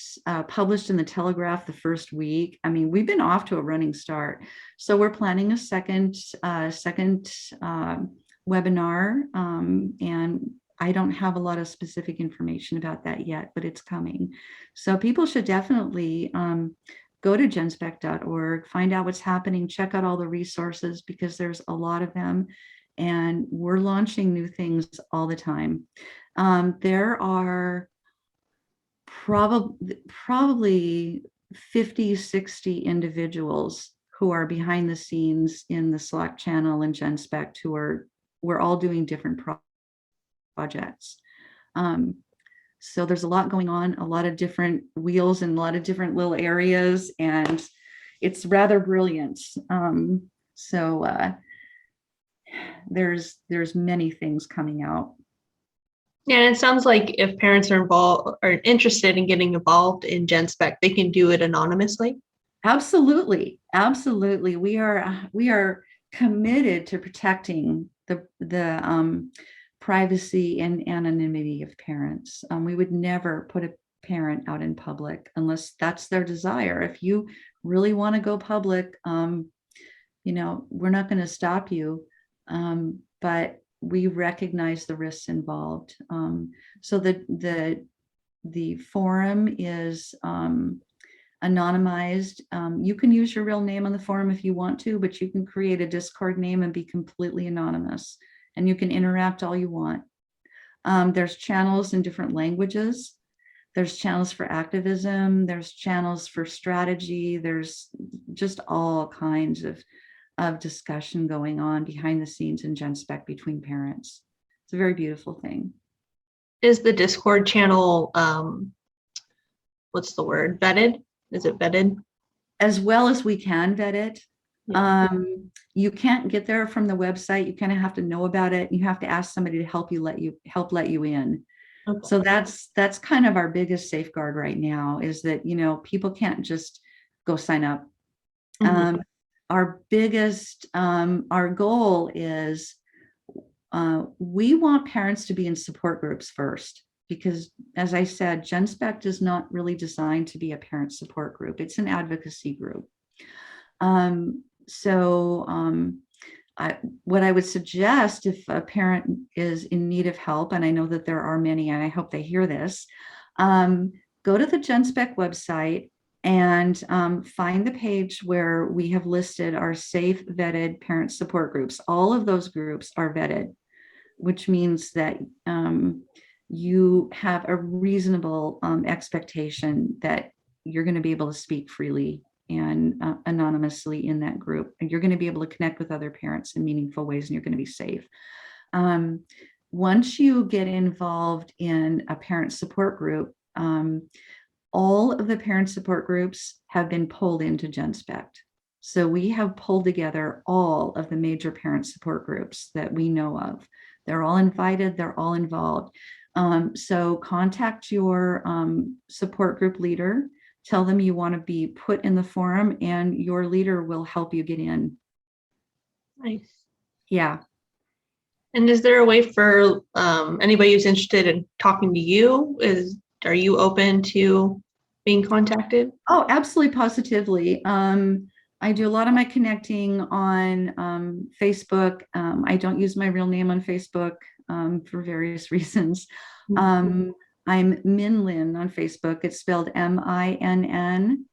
published in the Telegraph the first week. I mean, we've been off to a running start. So we're planning a second webinar, and I don't have a lot of specific information about that yet, but it's coming. So people should definitely go to genspect.org, find out what's happening, check out all the resources, because there's a lot of them, and we're launching new things all the time. There are probably 50, 60 individuals who are behind the scenes in the Slack channel and Genspect, we're all doing different projects. So there's a lot going on, a lot of different wheels and a lot of different little areas, and it's rather brilliant. So there's many things coming out. Yeah, and it sounds like if parents are interested in getting involved in Gen Spec, they can do it anonymously. Absolutely. We are committed to protecting the privacy and anonymity of parents. We would never put a parent out in public unless that's their desire. If you really want to go public, we're not going to stop you, but we recognize the risks involved. So the forum is anonymized. You can use your real name on the forum if you want to, but you can create a Discord name and be completely anonymous, and you can interact all you want. There's channels in different languages. There's channels for activism. There's channels for strategy. There's just all kinds of discussion going on behind the scenes in Gen Spec between parents. It's a very beautiful thing. Is the Discord channel, what's the word, vetted? Is it vetted? As well as we can vet it. Yeah. You can't get there from the website. You kind of have to know about it. You have to ask somebody to help let you in. Okay. So that's kind of our biggest safeguard right now, is that, people can't just go sign up. Mm-hmm. Our goal is, we want parents to be in support groups first, because, as I said, Genspect is not really designed to be a parent support group. It's an advocacy group. What I would suggest, if a parent is in need of help, and I know that there are many, and I hope they hear this, go to the Genspect website and find the page where we have listed our safe, vetted parent support groups. All of those groups are vetted, which means that you have a reasonable expectation that you're going to be able to speak freely and anonymously in that group, and you're going to be able to connect with other parents in meaningful ways, and you're going to be safe. Once you get involved in a parent support group, all of the parent support groups have been pulled into Genspect. So we have pulled together all of the major parent support groups that we know of. They're all invited, they're all involved. So contact your support group leader, tell them you want to be put in the forum, and your leader will help you get in. Nice. Yeah. And is there a way for anybody who's interested in talking to you? Are you open to being contacted? Oh, absolutely, positively. I do a lot of my connecting on Facebook. I don't use my real name on Facebook for various reasons. I'm Min Lynn on Facebook. It's spelled MINNLYNN.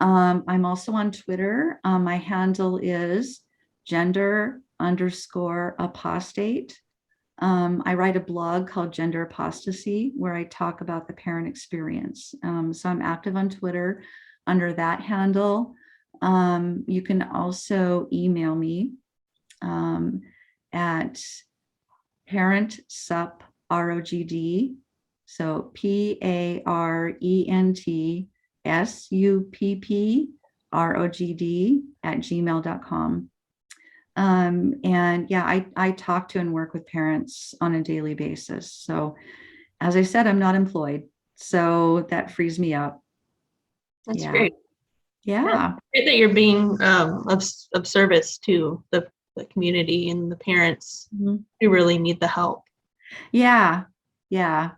I'm also on Twitter. My handle is gender_apostate. I write a blog called Gender Apostasy, where I talk about the parent experience. So I'm active on Twitter under that handle. You can also email me at parentsup, ROGD, So PARENTSUPPROGD@gmail.com. And yeah, I talk to and work with parents on a daily basis. So as I said, I'm not employed, so that frees me up. That's Yeah. great. Yeah. Great that you're being of service to the community and the parents who really need the help. Yeah. Yeah.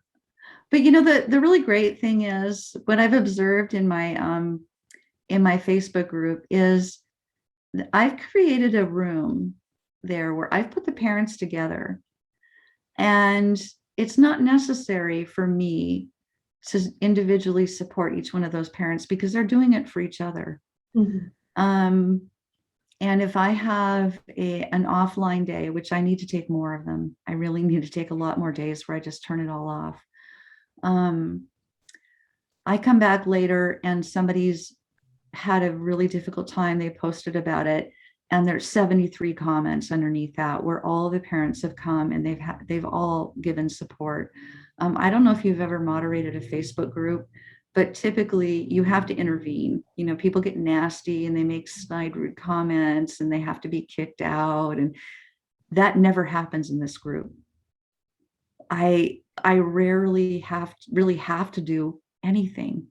But you know, the really great thing is what I've observed in my Facebook group is that I've created a room there where I've put the parents together, and it's not necessary for me to individually support each one of those parents because they're doing it for each other. And if I have an offline day, which I need to take more of them, I really need to take a lot more days where I just turn it all off. I come back later and somebody's had a really difficult time. They posted about it, and there's 73 comments underneath that where all the parents have come and they've all given support. I don't know if you've ever moderated a Facebook group, but typically you have to intervene. You know, people get nasty and they make snide, rude comments and they have to be kicked out, and that never happens in this group. I rarely really have to do anything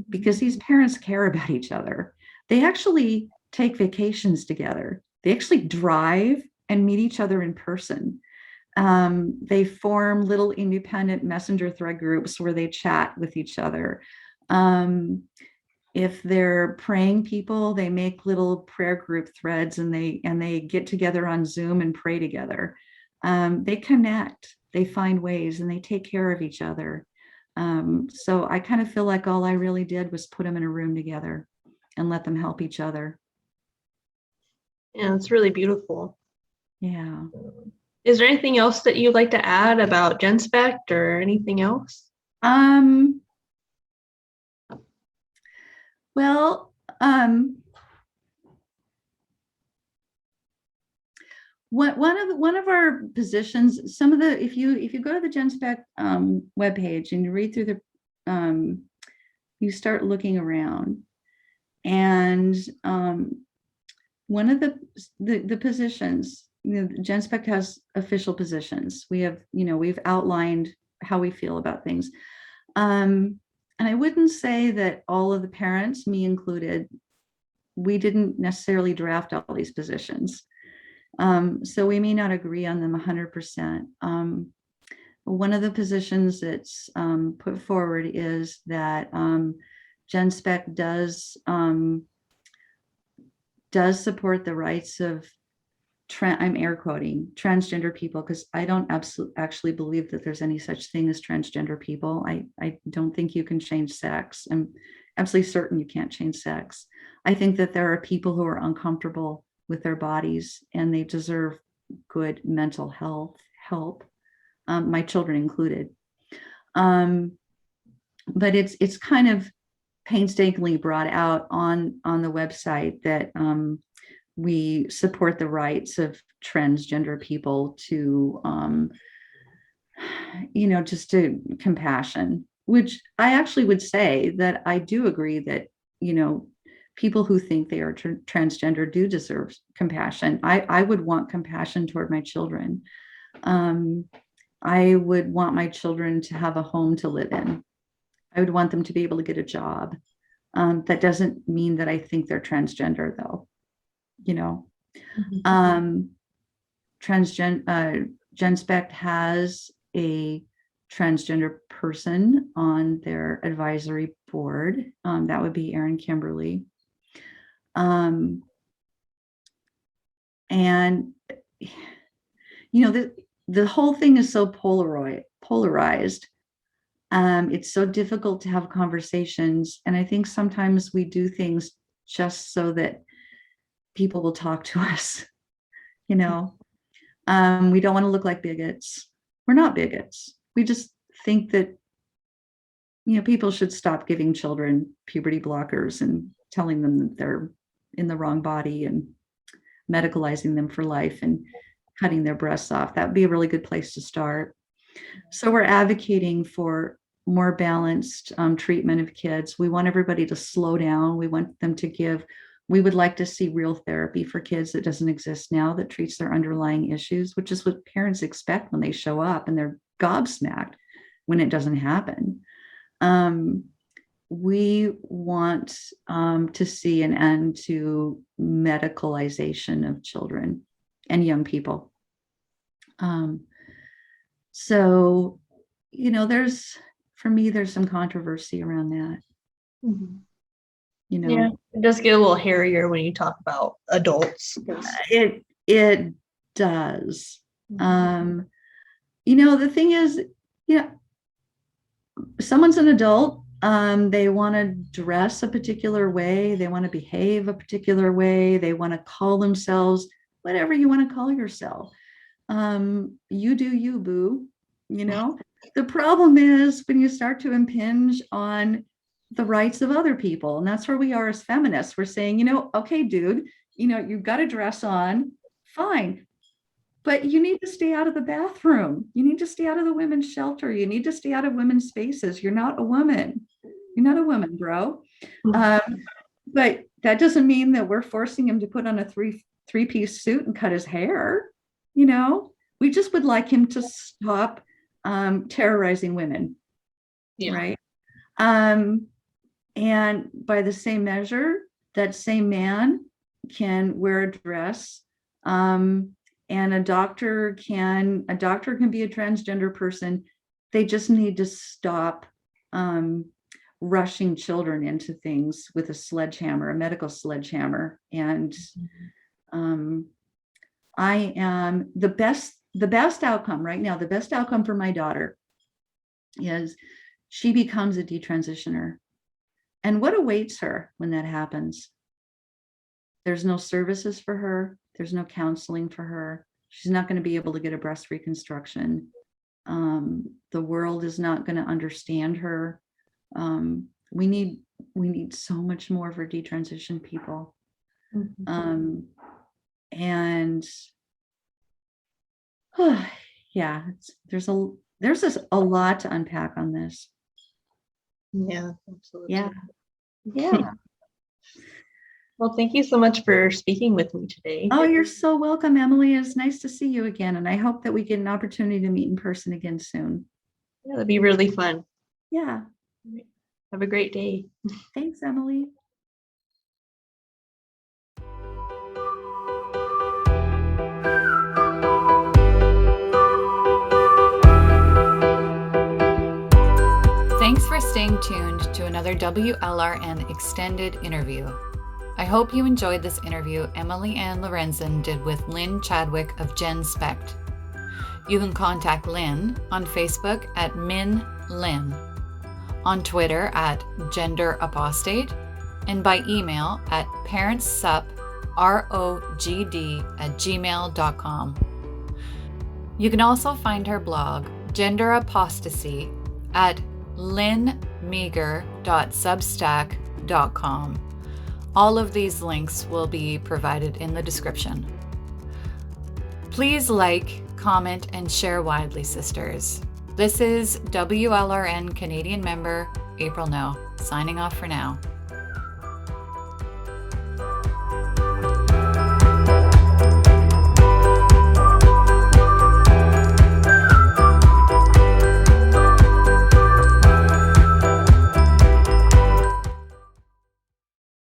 because these parents care about each other. They actually take vacations together. They actually drive and meet each other in person. They form little independent messenger thread groups where they chat with each other. If they're praying people, they make little prayer group threads and they get together on Zoom and pray together. They connect, they find ways, and they take care of each other. So I kind of feel like all I really did was put them in a room together and let them help each other. Yeah, it's really beautiful. Yeah. Is there anything else that you'd like to add about Genspect or anything else? Well, one of our positions, some of the, if you go to the Genspect webpage and you read through the, you start looking around, and one of the positions, you know, Genspect has official positions. We have, you know, we've outlined how we feel about things. And I wouldn't say that all of the parents, me included, we didn't necessarily draft all these positions. So we may not agree on them 100%. One of the positions that's put forward is that Gen Spec does support the rights of I'm air quoting transgender people, because I don't actually believe that there's any such thing as transgender people. I don't think you can change sex. I'm absolutely certain you can't change sex. I think that there are people who are uncomfortable with their bodies and they deserve good mental health help, my children included. But it's kind of painstakingly brought out on the website that we support the rights of transgender people to, you know, just to compassion, which I actually would say that I do agree that, you know, people who think they are transgender do deserve compassion. I would want compassion toward my children. I would want my children to have a home to live in. I would want them to be able to get a job. That doesn't mean that I think they're transgender, though. You know, Genspect has a transgender person on their advisory board. That would be Erin Kimberly. And you know, the whole thing is so polarized. It's so difficult to have conversations, and I think sometimes we do things just so that people will talk to us. You know, we don't want to look like bigots. We're not bigots. We just think that, you know, people should stop giving children puberty blockers and telling them that they're in the wrong body and medicalizing them for life and cutting their breasts off. That would be a really good place to start. So we're advocating for more balanced treatment of kids. We want everybody to slow down. We want them to we would like to see real therapy for kids that doesn't exist now, that treats their underlying issues, which is what parents expect when they show up, and they're gobsmacked when it doesn't happen. We want to see an end to medicalization of children and young people. So, there's some controversy around that. Mhm. You know, Yeah, it does get a little hairier when you talk about adults. it does. The thing is, someone's an adult. They want to dress a particular way. They want to behave a particular way. They want to call themselves whatever you want to call yourself. You do you, boo. The problem is when you start to impinge on the rights of other people. And that's where we are as feminists. We're saying, okay, dude, you've got a dress on, fine. But you need to stay out of the bathroom. You need to stay out of the women's shelter. You need to stay out of women's spaces. You're not a woman. You're not a woman, bro. But that doesn't mean that we're forcing him to put on a three-piece suit and cut his hair. We just would like him to stop terrorizing women. Yeah. Right. And by the same measure, that same man can wear a dress. And a doctor can be a transgender person. They just need to stop rushing children into things with a medical sledgehammer. And I am the best outcome right now. The best outcome for my daughter is she becomes a detransitioner. And what awaits her when that happens? There's no services for her. There's no counseling for her. She's not going to be able to get a breast reconstruction. The world is not going to understand her. We need so much more for detransition people. Yeah, there's a lot to unpack on this. Yeah, absolutely. Yeah. Well, thank you so much for speaking with me today. Oh, you're so welcome, Emily. It's nice to see you again. And I hope that we get an opportunity to meet in person again soon. Yeah, that'd be really fun. Yeah. Have a great day. Thanks, Emily. Thanks for staying tuned to another WLRN extended interview. I hope you enjoyed this interview Emiliann Lorenzen did with Lynn Chadwick of Gen Spec. You can contact Lynn on Facebook at MinLynn, on Twitter at GenderApostate, and by email at parentssuprogd@gmail.com. You can also find her blog, Gender Apostasy, at lynnmeager.substack.com. All of these links will be provided in the description. Please like, comment, and share widely, sisters. This is WLRN Canadian member April No, signing off for now.